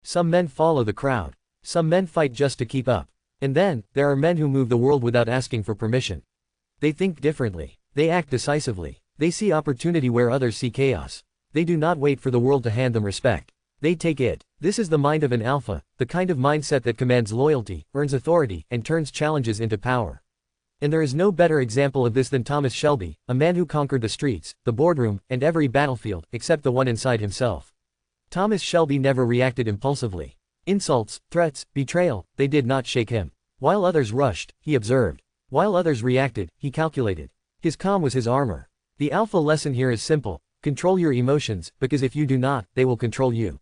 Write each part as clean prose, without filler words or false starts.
Some men follow the crowd. Some men fight just to keep up. And then, there are men who move the world without asking for permission. They think differently. They act decisively. They see opportunity where others see chaos. They do not wait for the world to hand them respect. They take it. This is the mind of an alpha, the kind of mindset that commands loyalty, earns authority, and turns challenges into power. And there is no better example of this than Thomas Shelby, a man who conquered the streets, the boardroom, and every battlefield, except the one inside himself. Thomas Shelby never reacted impulsively. Insults, threats, betrayal, they did not shake him. While others rushed, he observed. While others reacted, he calculated. His calm was his armor. The alpha lesson here is simple: control your emotions, because if you do not, they will control you.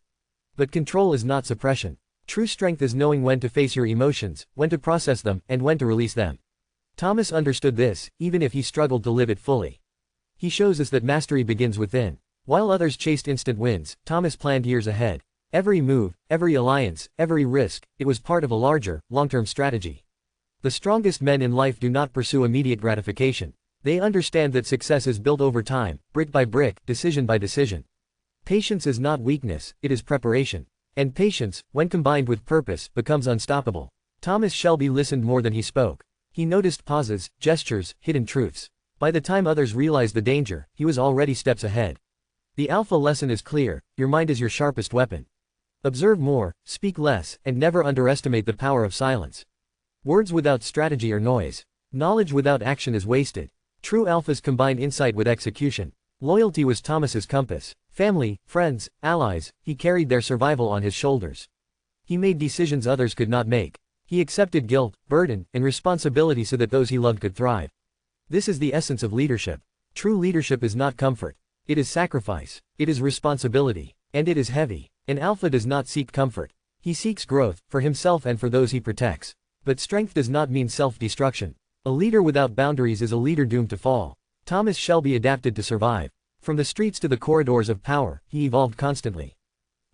But control is not suppression. True strength is knowing when to face your emotions, when to process them, and when to release them. Thomas understood this, even if he struggled to live it fully. He shows us that mastery begins within. While others chased instant wins, Thomas planned years ahead. Every move, every alliance, every risk, it was part of a larger, long-term strategy. The strongest men in life do not pursue immediate gratification. They understand that success is built over time, brick by brick, decision by decision. Patience is not weakness, it is preparation. And patience, when combined with purpose, becomes unstoppable. Thomas Shelby listened more than he spoke. He noticed pauses, gestures, hidden truths. By the time others realized the danger, he was already steps ahead. The alpha lesson is clear: your mind is your sharpest weapon. Observe more, speak less, and never underestimate the power of silence. Words without strategy are noise. Knowledge without action is wasted. True alphas combine insight with execution. Loyalty was Thomas's compass. Family, friends, allies, he carried their survival on his shoulders. He made decisions others could not make. He accepted guilt, burden, and responsibility so that those he loved could thrive. This is the essence of leadership. True leadership is not comfort. It is sacrifice. It is responsibility. And it is heavy. An alpha does not seek comfort. He seeks growth, for himself and for those he protects. But strength does not mean self-destruction. A leader without boundaries is a leader doomed to fall. Thomas Shelby adapted to survive. From the streets to the corridors of power, he evolved constantly.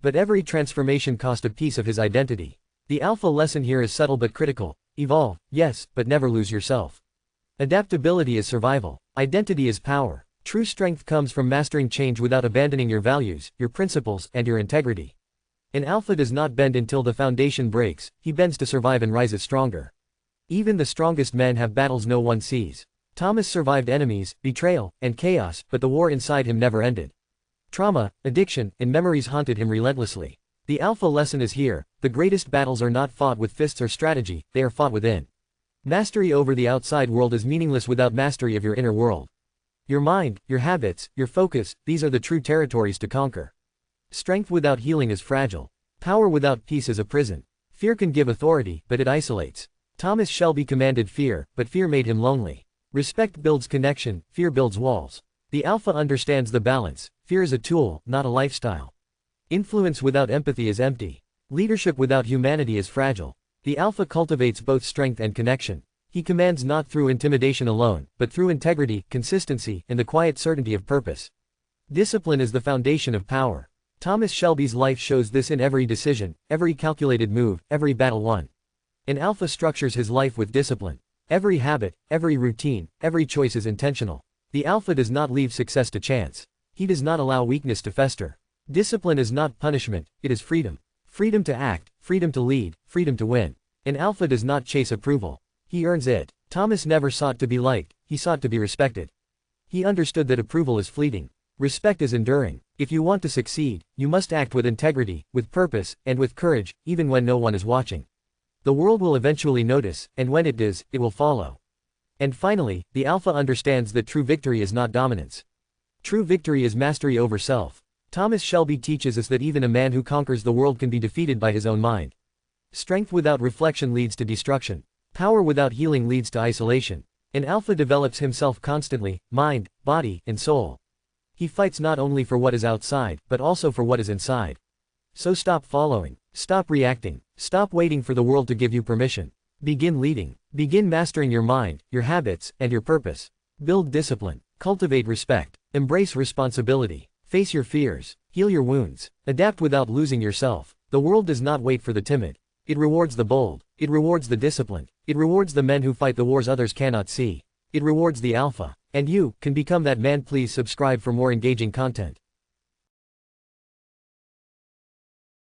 But every transformation cost a piece of his identity. The alpha lesson here is subtle but critical. Evolve, yes, but never lose yourself. Adaptability is survival. Identity is power. True strength comes from mastering change without abandoning your values, your principles, and your integrity. An alpha does not bend until the foundation breaks, he bends to survive and rises stronger. Even the strongest men have battles no one sees. Thomas survived enemies, betrayal, and chaos, but the war inside him never ended. Trauma, addiction, and memories haunted him relentlessly. The alpha lesson is here: the greatest battles are not fought with fists or strategy, they are fought within. Mastery over the outside world is meaningless without mastery of your inner world. Your mind, your habits, your focus, these are the true territories to conquer. Strength without healing is fragile. Power without peace is a prison. Fear can give authority, but it isolates. Thomas Shelby commanded fear, but fear made him lonely. Respect builds connection, fear builds walls. The alpha understands the balance. Fear is a tool, not a lifestyle. Influence without empathy is empty. Leadership without humanity is fragile. The alpha cultivates both strength and connection. He commands not through intimidation alone, but through integrity, consistency, and the quiet certainty of purpose. Discipline is the foundation of power. Thomas Shelby's life shows this in every decision, every calculated move, every battle won. An alpha structures his life with discipline. Every habit, every routine, every choice is intentional. The alpha does not leave success to chance. He does not allow weakness to fester. Discipline is not punishment, it is freedom. Freedom to act, freedom to lead, freedom to win. An alpha does not chase approval. He earns it. Thomas never sought to be liked, he sought to be respected. He understood that approval is fleeting. Respect is enduring. If you want to succeed, you must act with integrity, with purpose, and with courage, even when no one is watching. The world will eventually notice, and when it does, it will follow. And finally, the alpha understands that true victory is not dominance. True victory is mastery over self. Thomas Shelby teaches us that even a man who conquers the world can be defeated by his own mind. Strength without reflection leads to destruction. Power without healing leads to isolation. An alpha develops himself constantly, mind, body, and soul. He fights not only for what is outside, but also for what is inside. So stop following. Stop reacting. Stop waiting for the world to give you permission. Begin leading. Begin mastering your mind, your habits, and your purpose. Build discipline. Cultivate respect. Embrace responsibility. Face your fears. Heal your wounds. Adapt without losing yourself. The world does not wait for the timid. It rewards the bold. It rewards the disciplined. It rewards the men who fight the wars others cannot see. It rewards the alpha. And you can become that man. Please subscribe for more engaging content.